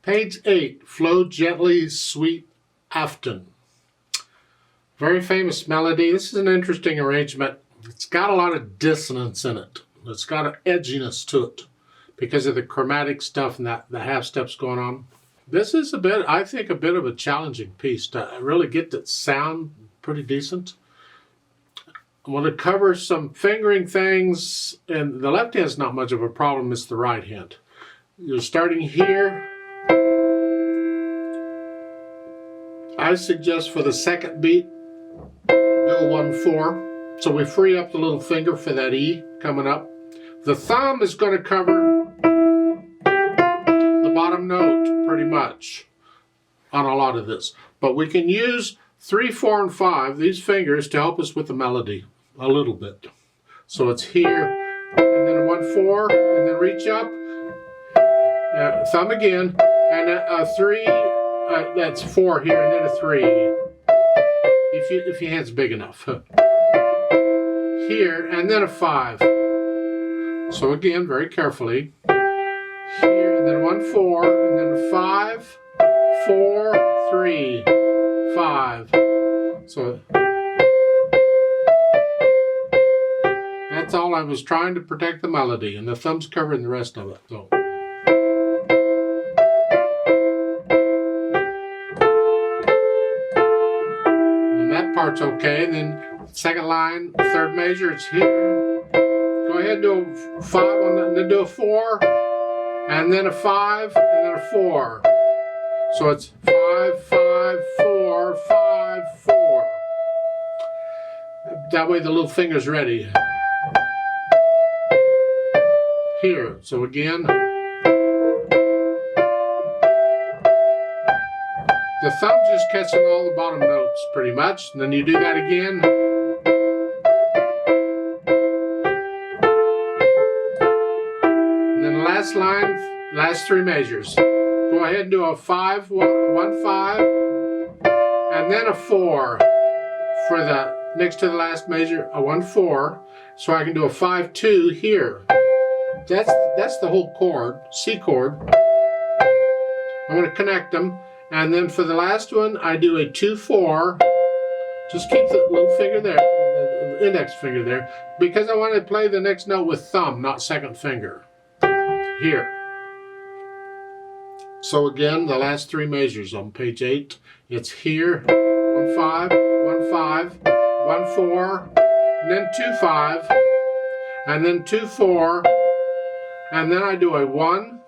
Page 8, Flow Gently, Sweet Afton. Very famous melody. This is an interesting arrangement. It's got a lot of dissonance in it. It's got an edginess to it because of the chromatic stuff and the half steps going on. This is I think, a bit of a challenging piece to really get that sound pretty decent. I want to cover some fingering things, and the left hand's not much of a problem, it's the right hand. You're starting here. I suggest for the second beat, do a 1-4. So we free up the little finger for that E coming up. The thumb is going to cover the bottom note pretty much on a lot of this. But we can use 3, 4, and 5, these fingers, to help us with the melody a little bit. So it's here, and then a 1-4, and then reach up, thumb again, and a 3, that's 4 here, and then a 3. If your hand's big enough. Here, and then a 5. So again, very carefully. Here, and then 1-4, and then a 5, 4, 3, 5. So that's all. I was trying to protect the melody, and the thumb's covering the rest of it. So. And that part's okay. And then second line, third measure, it's here. Go ahead and do a 5 on that, and then do a 4, and then a 5, and then a 4. So it's 5, 5, 4, 5, 4. That way the little finger's ready. Here, so again, the thumb's just catching all the bottom notes pretty much, and then you do that again. And then the last line, last 3 measures. Go ahead and do a 5, 1, 5, and then a 4 for the next to the last measure, a 1, 4, so I can do a 5, 2 here. That's the whole chord, C chord. I'm going to connect them, and then for the last one, I do a 2, 4. Just keep the little finger there, the index finger there, because I want to play the next note with thumb, not second finger. Here. So again, the last 3 measures on page 8, it's here, 1, 5, 1, 5, 1, 4, and then 2, 5, and then 2, 4, and then I do a 1,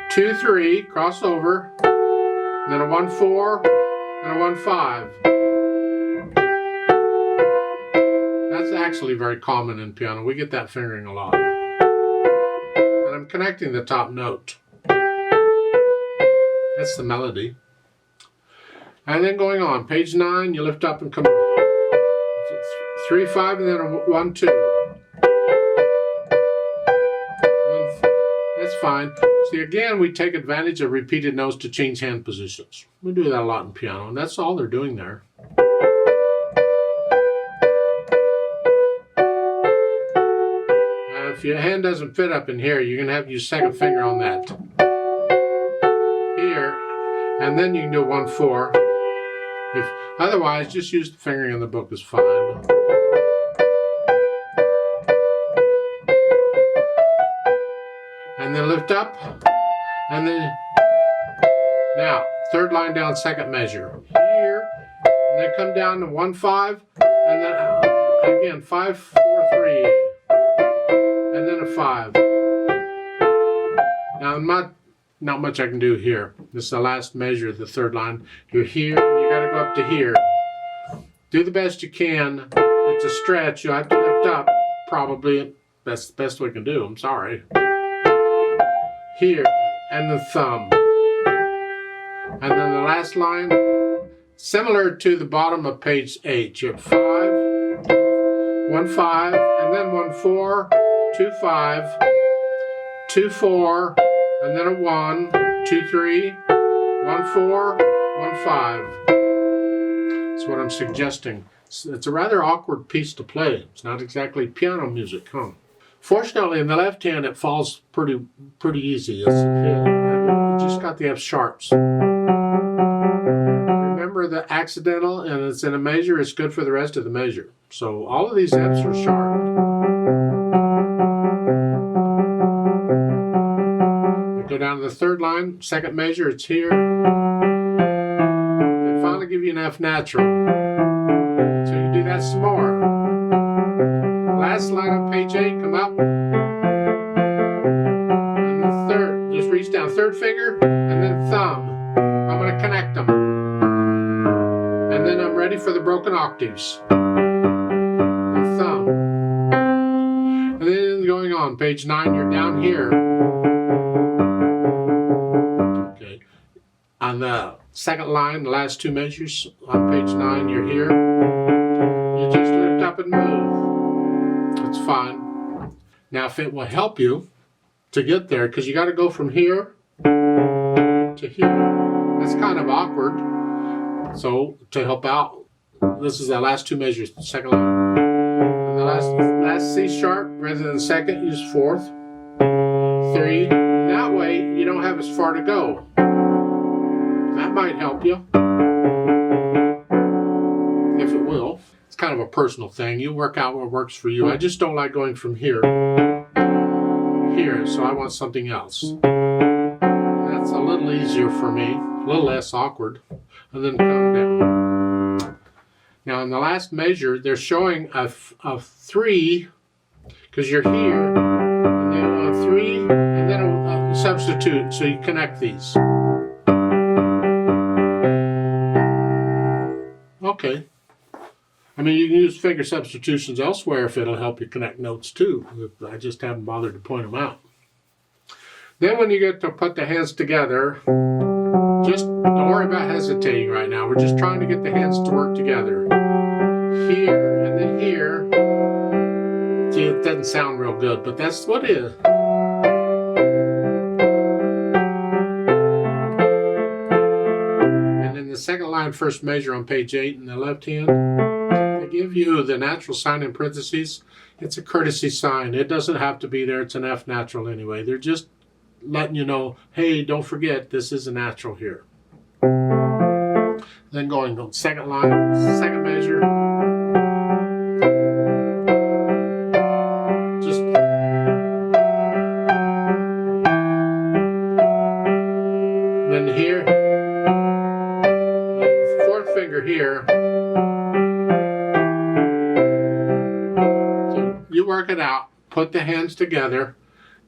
2, 3, cross over, and then a 1, 4, and a 1, 5. That's actually very common in piano. We get that fingering a lot. And I'm connecting the top note. That's the melody. And then going on, page 9, you lift up and come 3, 5, and then a 1, 2. That's fine. See, again, we take advantage of repeated notes to change hand positions. We do that a lot in piano, and that's all they're doing there. If your hand doesn't fit up in here, you're going to have to use second finger on that. Here, and then you can do 1, 4. Otherwise, just use the fingering in the book is fine. And then lift up, and then now third line down, second measure here, and then come down to 1, 5, and then again 5, 4, 3, and then a 5. Now not much I can do here. This is the last measure of the third line. You're here, and you got to go up to here. Do the best you can. It's a stretch. You have to lift up. Probably that's the best we can do. I'm sorry. Here, and the thumb. And then the last line, similar to the bottom of page 8. You have 5, 1, 5, and then 1, 4, 2, 5, 2, 4, and then a 1, 2, 3, 1, 4, 1, 5. That's what I'm suggesting. It's a rather awkward piece to play. It's not exactly piano music, huh? Fortunately, in the left hand, it falls pretty easy. It's just got the F sharps. Remember the accidental and it's in a measure, it's good for the rest of the measure. So all of these Fs are sharp. Go down to the third line, second measure, it's here. They finally give you an F natural. So you do that some more. Last line on page 8, come up. And the third, just reach down, third finger, and then thumb. I'm going to connect them. And then I'm ready for the broken octaves. And thumb. And then going on, page 9, you're down here. On the second line, the last two measures on page 9, you're here. You just lift up and move. That's fine. Now, if it will help you to get there, because you got to go from here to here. That's kind of awkward. So, to help out, this is the last two measures, the second line. And the last C sharp, rather than second, use fourth. 3. That way, you don't have as far to go. That might help you, if it will. It's kind of a personal thing. You work out what works for you. I just don't like going from here, so I want something else. That's a little easier for me, a little less awkward, and then come down. Now in the last measure, they're showing a 3, because you're here, and then a 3, and then a substitute, so you connect these. Okay. I mean, you can use finger substitutions elsewhere if it'll help you connect notes too. I just haven't bothered to point them out. Then when you get to put the hands together, just don't worry about hesitating right now. We're just trying to get the hands to work together. Here and then here. See, it doesn't sound real good, but that's what it is. The second line, first measure on page 8 in the left hand, they give you the natural sign in parentheses. It's a courtesy sign. It doesn't have to be there. It's an F natural anyway. They're just letting you know, hey, don't forget, this is a natural here. Then going to the second line, second measure. Just then here. Finger here. So you work it out, put the hands together,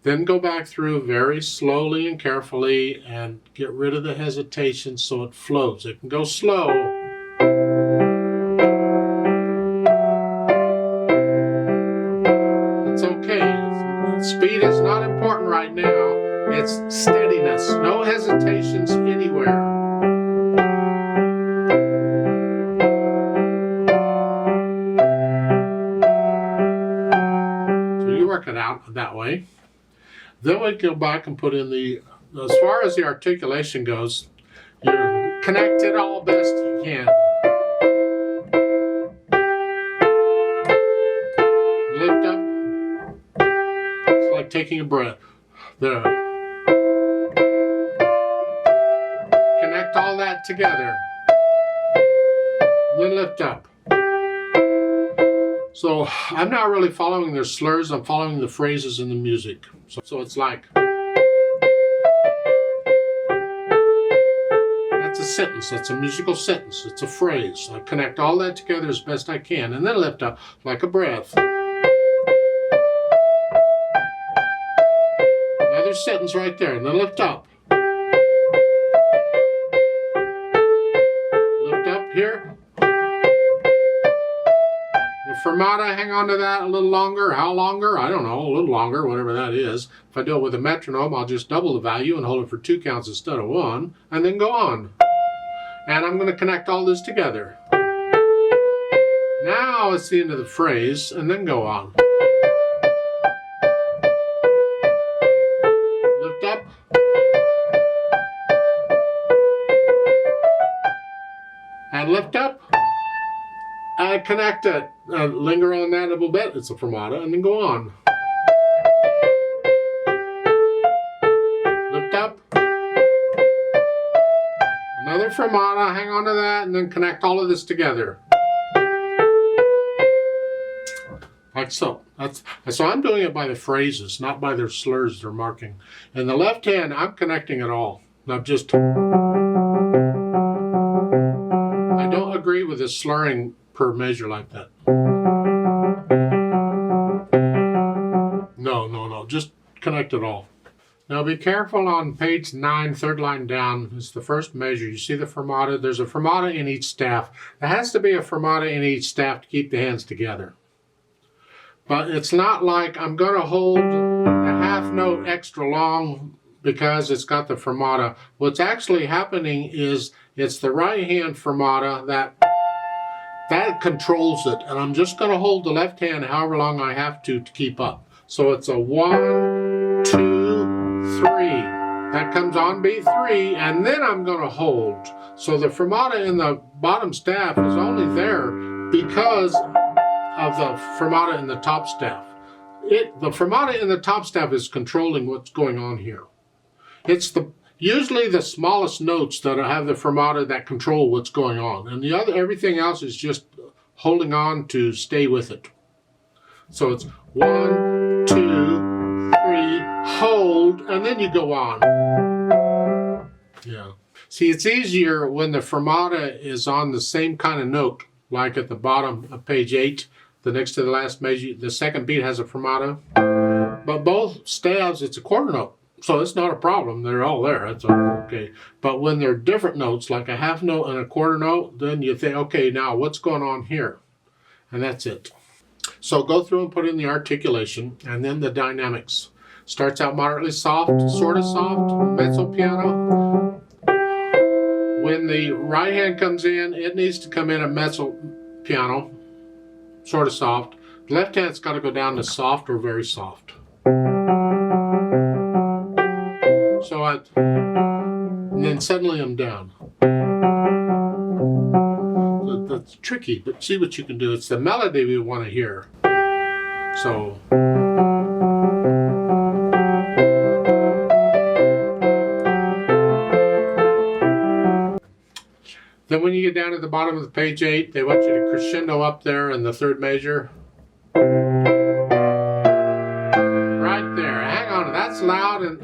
then go back through very slowly and carefully and get rid of the hesitation so it flows. It can go slow. It's okay. Speed is not important right now. It's steadiness. No hesitations anywhere. Work it out that way. Then we go back and put in the, as far as the articulation goes, you connect it all best you can. Lift up. It's like taking a breath. There. Connect all that together. Then lift up. So I'm not really following their slurs, I'm following the phrases in the music. So it's like, that's a sentence, that's a musical sentence, it's a phrase. I connect all that together as best I can and then lift up like a breath. Another sentence right there, and then lift up. Lift up here. Fermata, hang on to that a little longer. How longer? I don't know, a little longer, whatever that is. If I do it with a metronome, I'll just double the value and hold it for 2 counts instead of 1, and then go on. And I'm going to connect all this together. Now it's the end of the phrase, and then go on. Lift up. And lift up. And connect it. Linger on that a little bit. It's a fermata, and then go on. Lift up. Play fermata, hang on to that, and then connect all of this together. Like so. So I'm doing it by the phrases, not by their slurs they're marking. In the left hand, I'm connecting it all. Not just... I don't agree with this slurring per measure like that. No, just connect it all. Now be careful on page 9, third line down. It's the first measure. You see the fermata? There's a fermata in each staff. There has to be a fermata in each staff to keep the hands together. But it's not like I'm going to hold a half note extra long because it's got the fermata. What's actually happening is it's the right hand fermata that controls it. And I'm just going to hold the left hand however long I have to keep up. So it's a 1, 2, 3. That comes on beat 3, and then I'm going to hold. So the fermata in the bottom staff is only there because of the fermata in the top staff. The fermata in the top staff is controlling what's going on here. It's usually the smallest notes that have the fermata that control what's going on, and everything else is just holding on to stay with it. So it's 1, 2, 3, hold, and then you go on. Yeah. See, it's easier when the fermata is on the same kind of note, like at the bottom of page 8, the next to the last measure. The second beat has a fermata, but both staves, it's a quarter note. So it's not a problem. They're all there. That's okay. But when they're different notes, like a half note and a quarter note, then you think, okay, now what's going on here? And that's it. So go through and put in the articulation and then the dynamics. Starts out moderately soft, sort of soft, mezzo piano. When the right hand comes in, it needs to come in a mezzo piano, sort of soft. The left hand's got to go down to soft or very soft. So and then suddenly I'm down. That's tricky, but see what you can do. It's the melody we want to hear. So. Then when you get down to the bottom of the page 8, they want you to crescendo up there in the third measure. Right there. Hang on, that's loud, and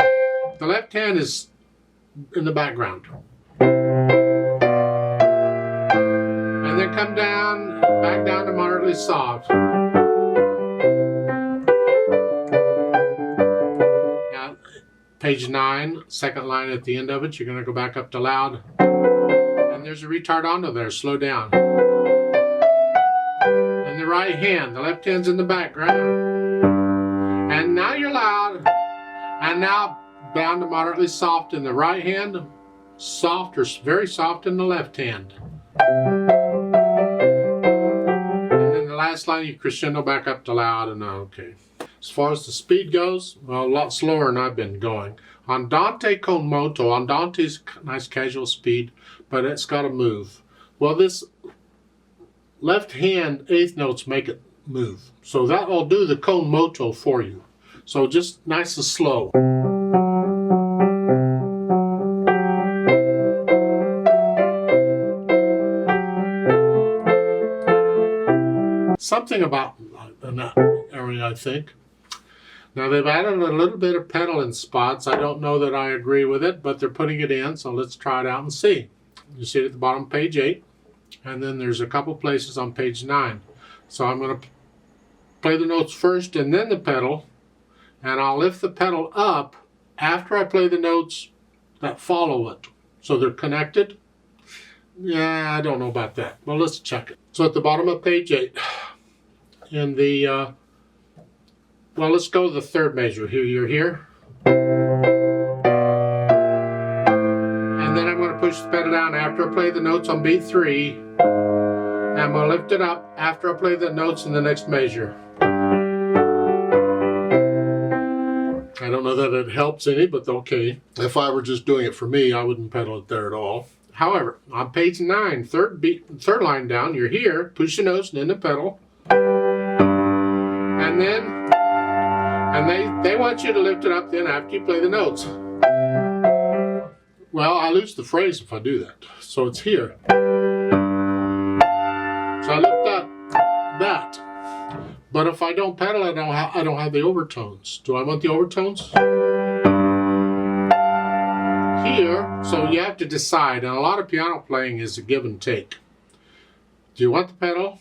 the left hand is in the background. And then come down, back down to moderately soft. Now, page 9, second line at the end of it, you're going to go back up to loud. And there's a retardando there, slow down. And the right hand, the left hand's in the background. And now you're loud. And now down to moderately soft in the right hand, soft or very soft in the left hand. And then the last line, you crescendo back up to loud, and okay. As far as the speed goes, well, a lot slower than I've been going. Andante con moto. Andante's nice casual speed, but it's got to move. Well, this left hand eighth notes make it move. So that will do the con moto for you. So just nice and slow. Something about in that area, I think. Now they've added a little bit of pedal in spots. I don't know that I agree with it, but they're putting it in, so let's try it out and see. You see it at the bottom of page 8, and then there's a couple places on page 9. So I'm going to play the notes first and then the pedal, and I'll lift the pedal up after I play the notes that follow it. So they're connected. Yeah, I don't know about that. Well, let's check it. So at the bottom of page 8, in the, well, let's go to the third measure. Here, you're here. And then I'm going to push the pedal down after I play the notes on beat 3. And I'm going to lift it up after I play the notes in the next measure. I don't know that it helps any, but okay. If I were just doing it for me, I wouldn't pedal it there at all. However, on page 9, third line down, you're here, push the notes and then the pedal. And then, they want you to lift it up then after you play the notes. Well, I lose the phrase if I do that. So it's here. So I lift that. But if I don't pedal it, I don't have the overtones. Do I want the overtones? Here, so you have to decide, and a lot of piano playing is a give and take. Do you want the pedal?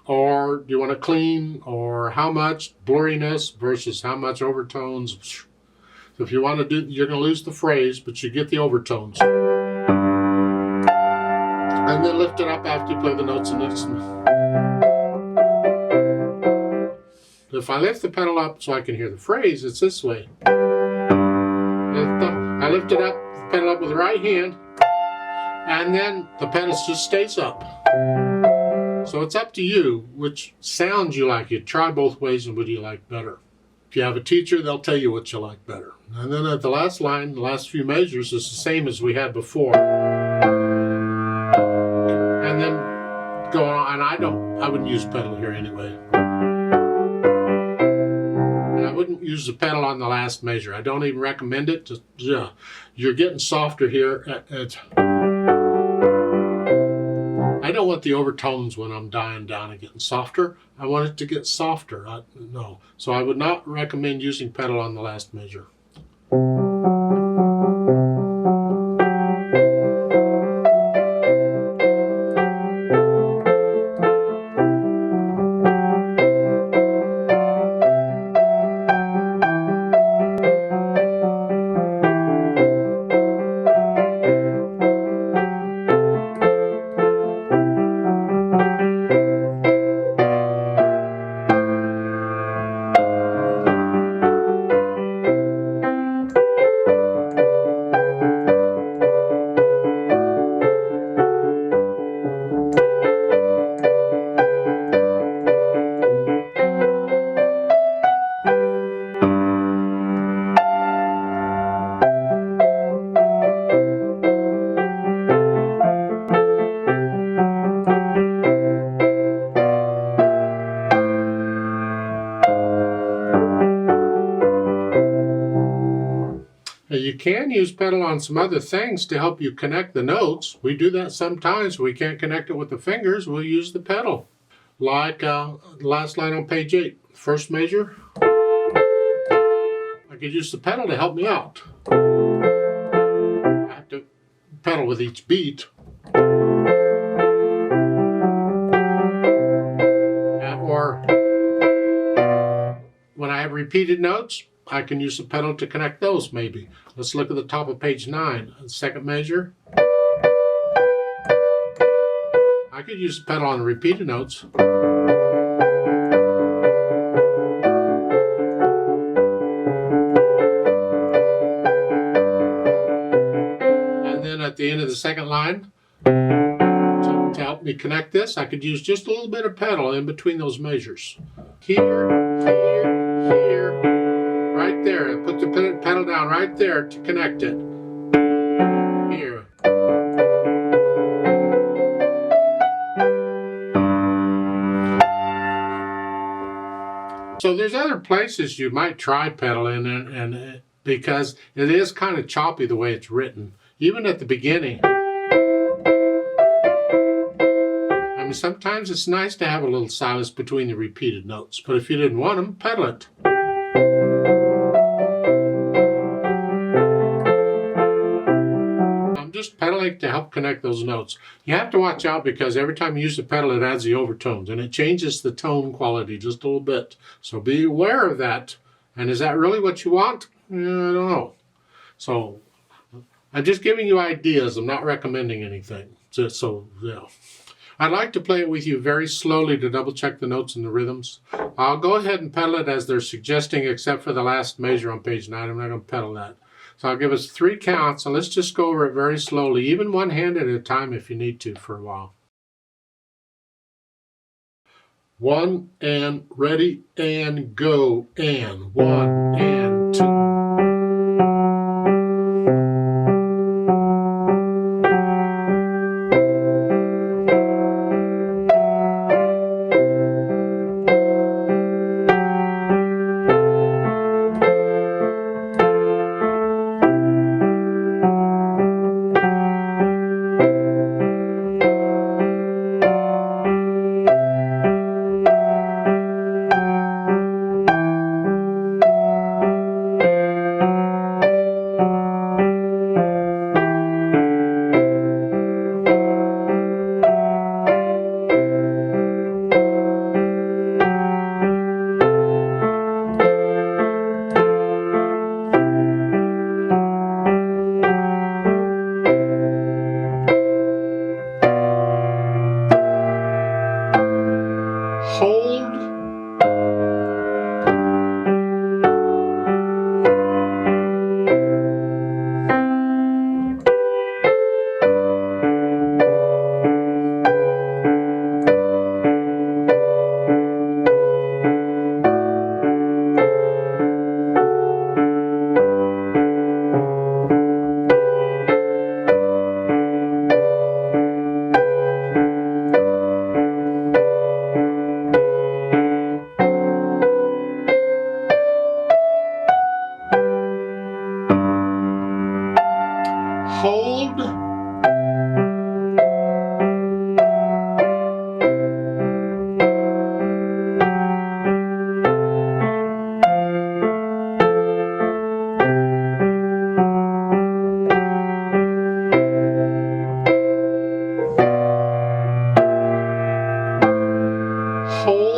Or do you want to clean? Or how much blurriness versus how much overtones? So if you want to do, you're going to lose the phrase, but you get the overtones. And then lift it up after you play the notes and listen. If I lift the pedal up so I can hear the phrase, it's this way. I lift it up, the pedal up with the right hand, and then the pedal just stays up. So it's up to you which sounds you like. You try both ways and what do you like better. If you have a teacher, they'll tell you what you like better. And then at the last line, the last few measures is the same as we had before. And then go on, and I wouldn't use pedal here anyway. And I wouldn't use the pedal on the last measure. I don't even recommend it. Just, yeah, you're getting softer here. I don't want the overtones when I'm dying down and getting softer. I want it to get softer. No. So I would not recommend using pedal on the last measure. You can use pedal on some other things to help you connect the notes. We do that sometimes. We can't connect it with the fingers. We'll use the pedal. Like last line on page 8, first measure. I could use the pedal to help me out. I have to pedal with each beat. Or when I have repeated notes, I can use the pedal to connect those maybe. Let's look at the top of page 9, second measure. I could use the pedal on the repeated notes. And then at the end of the second line, to help me connect this, I could use just a little bit of pedal in between those measures. Here, here, right there. Put the pedal down right there to connect it. Here. So there's other places you might try pedal in, and because it is kind of choppy the way it's written, even at the beginning. I mean, sometimes it's nice to have a little silence between the repeated notes, but if you didn't want them, pedal it. I'm just pedaling to help connect those notes. You have to watch out because every time you use the pedal, it adds the overtones, and it changes the tone quality just a little bit. So be aware of that. And is that really what you want? I don't know. So I'm just giving you ideas. I'm not recommending anything. So yeah. I'd like to play it with you very slowly to double check the notes and the rhythms. I'll go ahead and pedal it as they're suggesting, except for the last measure on page 9. I'm not going to pedal that. So I'll give us 3 counts, and let's just go over it very slowly, even one hand at a time if you need to for a while. 1 and ready and go, and 1 and 2. hold